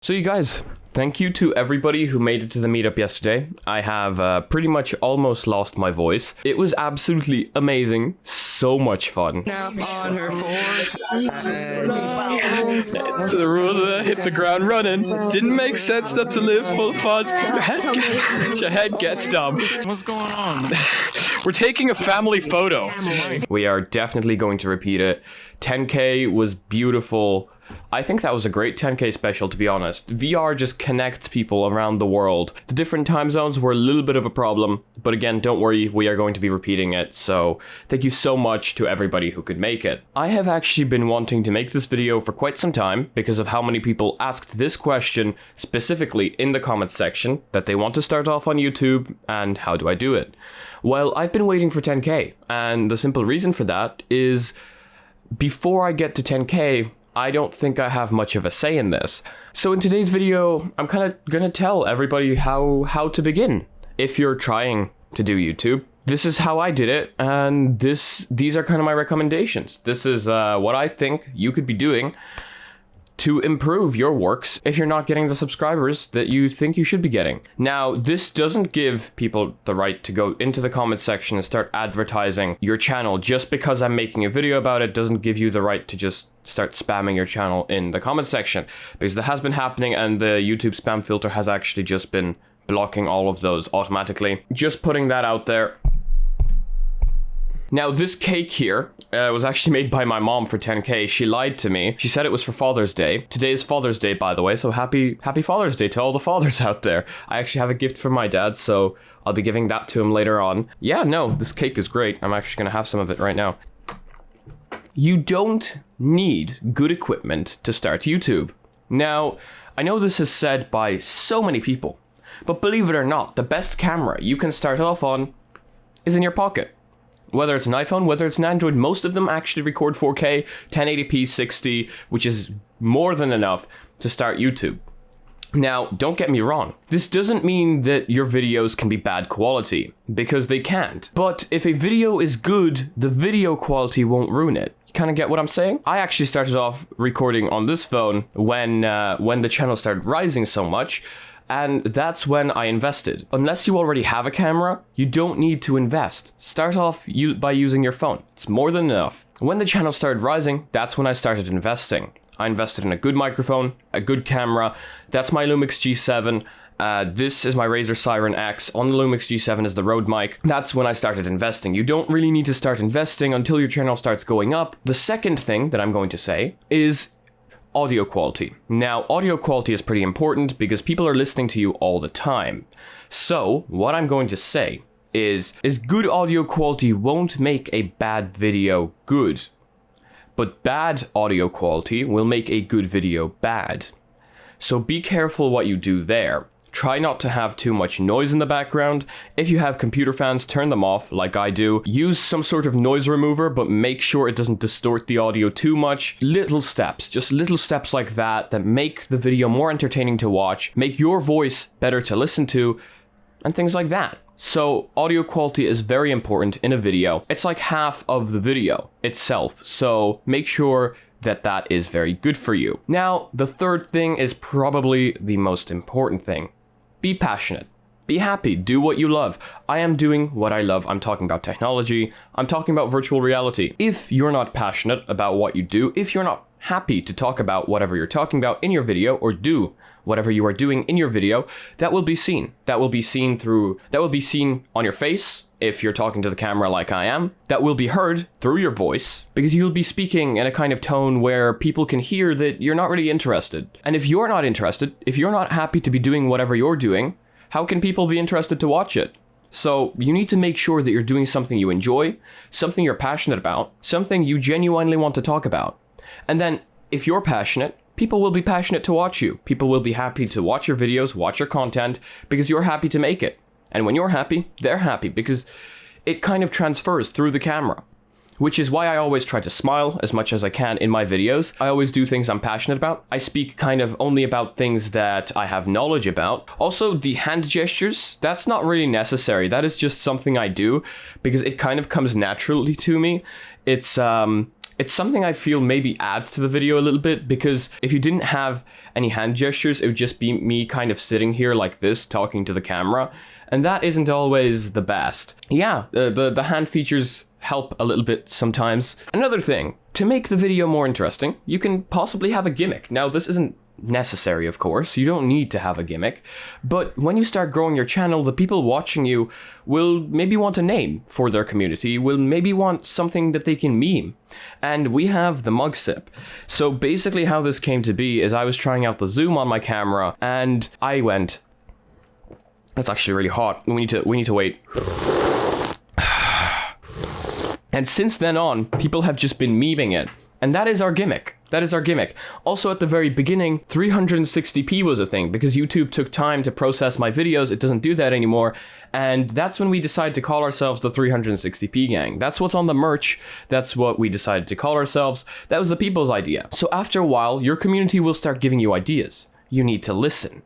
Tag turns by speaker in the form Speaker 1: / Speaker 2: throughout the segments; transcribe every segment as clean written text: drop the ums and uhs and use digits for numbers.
Speaker 1: So you guys, thank you to everybody who made it to the meetup yesterday. I have pretty much almost lost my voice. It was absolutely amazing. So much fun.
Speaker 2: Now on her forehead.
Speaker 3: The rule hit the ground running. Didn't make sense not to live full fun. Your head gets dumb.
Speaker 4: What's going on?
Speaker 3: We're taking a family photo.
Speaker 1: We are definitely going to repeat it. 10K was beautiful. I think that was a great 10K special, to be honest. VR just connects people around the world. The different time zones were a little bit of a problem, but again, don't worry, we are going to be repeating it, so thank you so much to everybody who could make it. I have actually been wanting to make this video for quite some time because of how many people asked this question specifically in the comments section, that they want to start off on YouTube, and how do I do it? Well, I've been waiting for 10K, and the simple reason for that is before I get to 10K, I don't think I have much of a say in this. So in today's video, I'm kind of gonna tell everybody how to begin. If you're trying to do YouTube, this is how I did it, and these are kind of my recommendations. This is what I think you could be doing to improve your works if you're not getting the subscribers that you think you should be getting. Now, this doesn't give people the right to go into the comment section and start advertising your channel. Just because I'm making a video about it doesn't give you the right to just start spamming your channel in the comment section, because that has been happening and the YouTube spam filter has actually just been blocking all of those automatically. Just putting that out there. Now, this cake here was actually made by my mom for 10K. She lied to me. She said it was for Father's Day. Today is Father's Day, by the way, so happy Father's Day to all the fathers out there. I actually have a gift for my dad, so I'll be giving that to him later on. Yeah, no, this cake is great. I'm actually gonna have some of it right now. You don't need good equipment to start YouTube. Now, I know this is said by so many people, but believe it or not, the best camera you can start off on is in your pocket. Whether it's an iPhone, whether it's an Android, most of them actually record 4K, 1080p, 60, which is more than enough to start YouTube. Now, don't get me wrong, this doesn't mean that your videos can be bad quality, because they can't. But if a video is good, the video quality won't ruin it. You kind of get what I'm saying? I actually started off recording on this phone when the channel started rising so much, and that's when I invested. Unless you already have a camera, you don't need to invest. Start off by using your phone. It's more than enough. When the channel started rising, that's when I started investing. I invested in a good microphone, a good camera. That's my Lumix G7. This is my Razer Siren X. On the Lumix G7 is the Rode mic. That's when I started investing. You don't really need to start investing until your channel starts going up. The second thing that I'm going to say is audio quality. Now, audio quality is pretty important because people are listening to you all the time. So, what I'm going to say is good audio quality won't make a bad video good, but bad audio quality will make a good video bad. So be careful what you do there. Try not to have too much noise in the background. If you have computer fans, turn them off like I do. Use some sort of noise remover, but make sure it doesn't distort the audio too much. Little steps, just little steps like that make the video more entertaining to watch, make your voice better to listen to, and things like that. So audio quality is very important in a video. It's like half of the video itself, so make sure that is very good for you. Now, the third thing is probably the most important thing. Be passionate. Be happy. Do what you love. I am doing what I love. I'm talking about technology. I'm talking about virtual reality. If you're not passionate about what you do, if you're not happy to talk about whatever you're talking about in your video or do whatever you are doing in your video, that will be seen. That will be seen on your face if you're talking to the camera like I am. That will be heard through your voice because you'll be speaking in a kind of tone where people can hear that you're not really interested. And if you're not interested, if you're not happy to be doing whatever you're doing, how can people be interested to watch it? So you need to make sure that you're doing something you enjoy, something you're passionate about, something you genuinely want to talk about. And then if you're passionate, people will be passionate to watch you. People will be happy to watch your videos, watch your content, because you're happy to make it. And when you're happy, they're happy, because it kind of transfers through the camera. Which is why I always try to smile as much as I can in my videos. I always do things I'm passionate about. I speak kind of only about things that I have knowledge about. Also, the hand gestures, that's not really necessary. That is just something I do because it kind of comes naturally to me. It's It's something I feel maybe adds to the video a little bit, because if you didn't have any hand gestures, it would just be me kind of sitting here like this, talking to the camera, and that isn't always the best. Yeah, the hand features help a little bit sometimes. Another thing, to make the video more interesting, you can possibly have a gimmick. Now, this isn't necessary, of course, you don't need to have a gimmick, but when you start growing your channel, the people watching you will maybe want a name for their community, will maybe want something that they can meme, and we have the mug sip. So basically how this came to be is I was trying out the zoom on my camera, and I went, that's actually really hot, we need to wait. And since then on, people have just been memeing it, and that is our gimmick. That is our gimmick. Also, at the very beginning, 360p was a thing, because YouTube took time to process my videos. It doesn't do that anymore, and that's when we decided to call ourselves the 360p gang. That's what's on the merch. That's what we decided to call ourselves. That was the people's idea. So after a while, your community will start giving you ideas. You need to listen.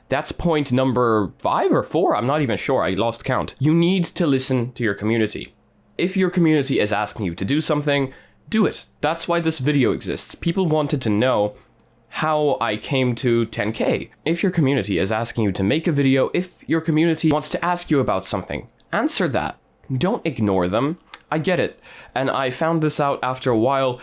Speaker 1: That's point number 5 or 4, I'm not even sure, I lost count. You need to listen to your community. If your community is asking you to do something, do it. That's why this video exists. People wanted to know how I came to 10k. If your community is asking you to make a video, if your community wants to ask you about something, answer that. Don't ignore them. I get it. And I found this out after a while.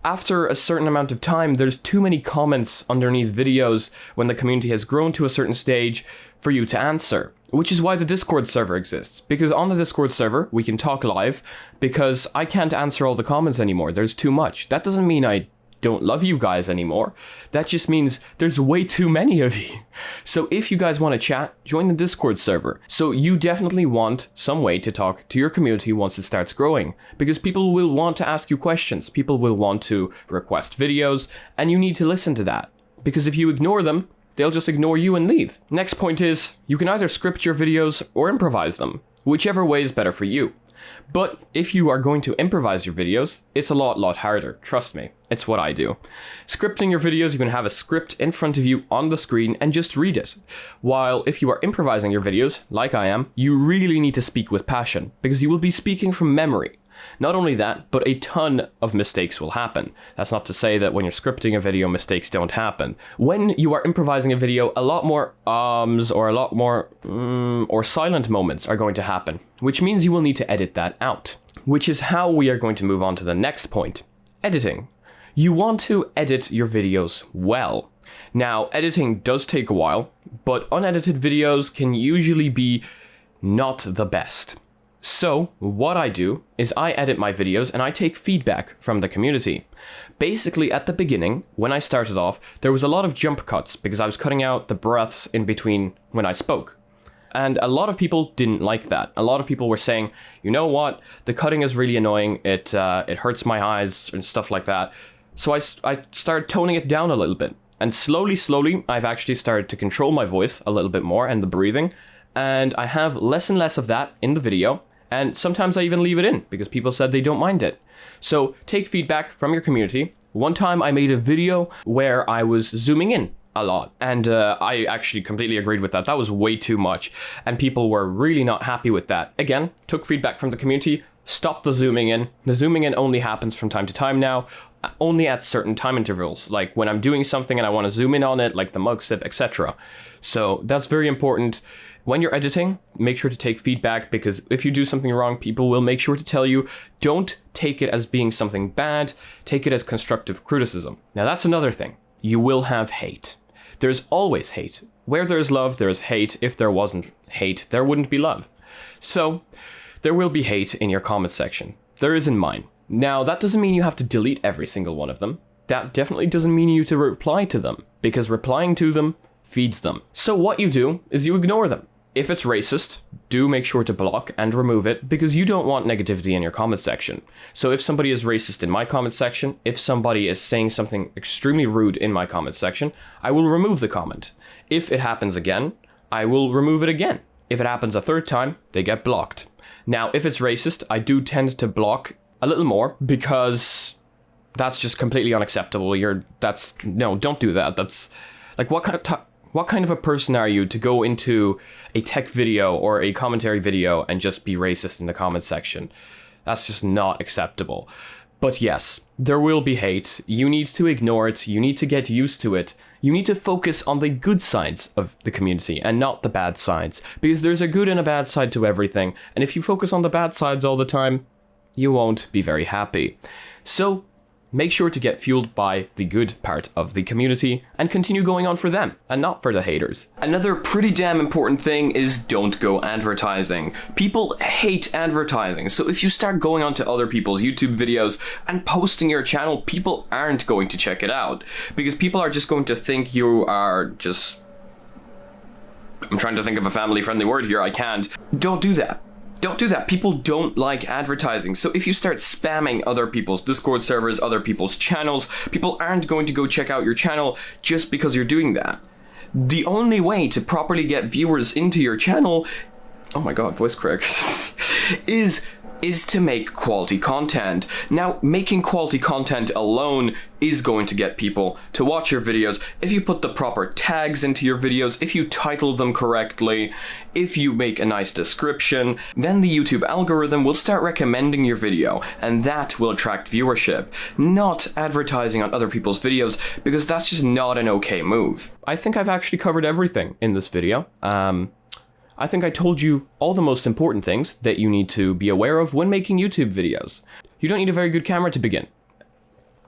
Speaker 1: After a certain amount of time, there's too many comments underneath videos when the community has grown to a certain stage for you to answer. Which is why the Discord server exists, because on the Discord server, we can talk live, because I can't answer all the comments anymore, there's too much. That doesn't mean I don't love you guys anymore, that just means there's way too many of you. So if you guys want to chat, join the Discord server. So you definitely want some way to talk to your community once it starts growing, because people will want to ask you questions, people will want to request videos, and you need to listen to that. Because if you ignore them, they'll just ignore you and leave. Next point is, you can either script your videos or improvise them, whichever way is better for you. But if you are going to improvise your videos, it's a lot harder, trust me, it's what I do. Scripting your videos, you can have a script in front of you on the screen and just read it. While if you are improvising your videos, like I am, you really need to speak with passion, because you will be speaking from memory. Not only that, but a ton of mistakes will happen. That's not to say that when you're scripting a video, mistakes don't happen. When you are improvising a video, a lot more ums or a lot more or silent moments are going to happen, which means you will need to edit that out. Which is how we are going to move on to the next point, editing. You want to edit your videos well. Now, editing does take a while, but unedited videos can usually be not the best. So, what I do is I edit my videos and I take feedback from the community. Basically, at the beginning, when I started off, there was a lot of jump cuts because I was cutting out the breaths in between when I spoke. And a lot of people didn't like that. A lot of people were saying, you know what, the cutting is really annoying, it hurts my eyes and stuff like that. So I started toning it down a little bit. And slowly, I've actually started to control my voice a little bit more and the breathing. And I have less and less of that in the video. And sometimes I even leave it in because people said they don't mind it. So take feedback from your community. One time I made a video where I was zooming in a lot. And I actually completely agreed with that. That was way too much. And people were really not happy with that. Again, took feedback from the community, stopped the zooming in. The zooming in only happens from time to time now, only at certain time intervals. Like when I'm doing something and I want to zoom in on it, like the mug sip, etc. So that's very important. When you're editing, make sure to take feedback, because if you do something wrong, people will make sure to tell you. Don't take it as being something bad, take it as constructive criticism. Now that's another thing. You will have hate. There's always hate. Where there's love, there's hate. If there wasn't hate, there wouldn't be love. So, there will be hate in your comment section. There is in mine. Now, that doesn't mean you have to delete every single one of them. That definitely doesn't mean you to reply to them, because replying to them feeds them. So what you do is you ignore them. If it's racist, do make sure to block and remove it, because you don't want negativity in your comment section. So if somebody is racist in my comment section, if somebody is saying something extremely rude in my comment section, I will remove the comment. If it happens again, I will remove it again. If it happens a third time, they get blocked. Now, if it's racist, I do tend to block a little more, because that's just completely unacceptable. No, don't do that. That's like, what kind of a person are you to go into a tech video or a commentary video and just be racist in the comment section? That's just not acceptable. But yes, there will be hate. You need to ignore it. You need to get used to it. You need to focus on the good sides of the community and not the bad sides, because there's a good and a bad side to everything. And if you focus on the bad sides all the time, you won't be very happy. So make sure to get fueled by the good part of the community and continue going on for them and not for the haters. Another pretty damn important thing is don't go advertising. People hate advertising, so if you start going onto other people's YouTube videos and posting your channel, people aren't going to check it out because people are just going to think you are just... I'm trying to think of a family-friendly word here, I can't. Don't do that. Don't do that. People don't like advertising. So if you start spamming other people's Discord servers, other people's channels, people aren't going to go check out your channel just because you're doing that. The only way to properly get viewers into your channel, oh my god, voice crack, is to make quality content. Now, making quality content alone is going to get people to watch your videos if you put the proper tags into your videos, if you title them correctly, if you make a nice description, then the YouTube algorithm will start recommending your video, and that will attract viewership, not advertising on other people's videos, because that's just not an okay move. I think I've actually covered everything in this video. I think I told you all the most important things that you need to be aware of when making YouTube videos. You don't need a very good camera to begin.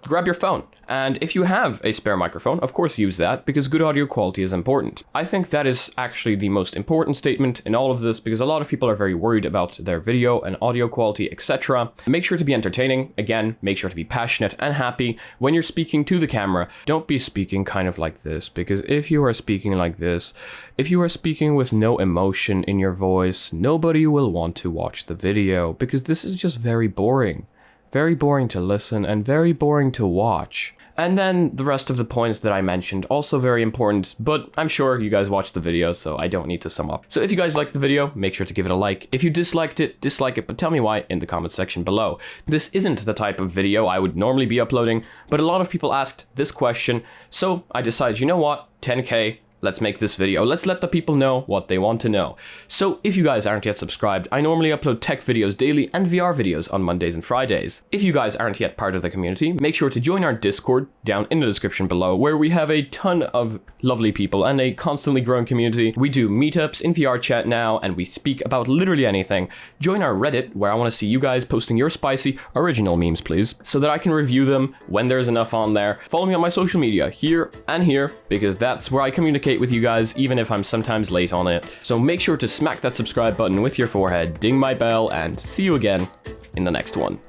Speaker 1: Grab your phone, and if you have a spare microphone, of course use that, because good audio quality is important. I think that is actually the most important statement in all of this, because a lot of people are very worried about their video and audio quality, etc. Make sure to be entertaining. Again, make sure to be passionate and happy when you're speaking to the camera. Don't be speaking kind of like this, because if you are speaking like this, if you are speaking with no emotion in your voice, nobody will want to watch the video, because this is just very boring. Very boring to listen and very boring to watch. And then the rest of the points that I mentioned, also very important, but I'm sure you guys watched the video, so I don't need to sum up. So if you guys liked the video, make sure to give it a like. If you disliked it, dislike it, but tell me why in the comment section below. This isn't the type of video I would normally be uploading, but a lot of people asked this question, so I decided, you know what, 10K, let's make this video. Let's let the people know what they want to know. So if you guys aren't yet subscribed, I normally upload tech videos daily and VR videos on Mondays and Fridays. If you guys aren't yet part of the community, make sure to join our Discord down in the description below, where we have a ton of lovely people and a constantly growing community. We do meetups in VR chat now, and we speak about literally anything. Join our Reddit, where I want to see you guys posting your spicy original memes, please, so that I can review them when there's enough on there. Follow me on my social media here and here, because that's where I communicate with you guys, even if I'm sometimes late on it. So make sure to smack that subscribe button with your forehead, ding my bell, and see you again in the next one.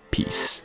Speaker 1: Peace.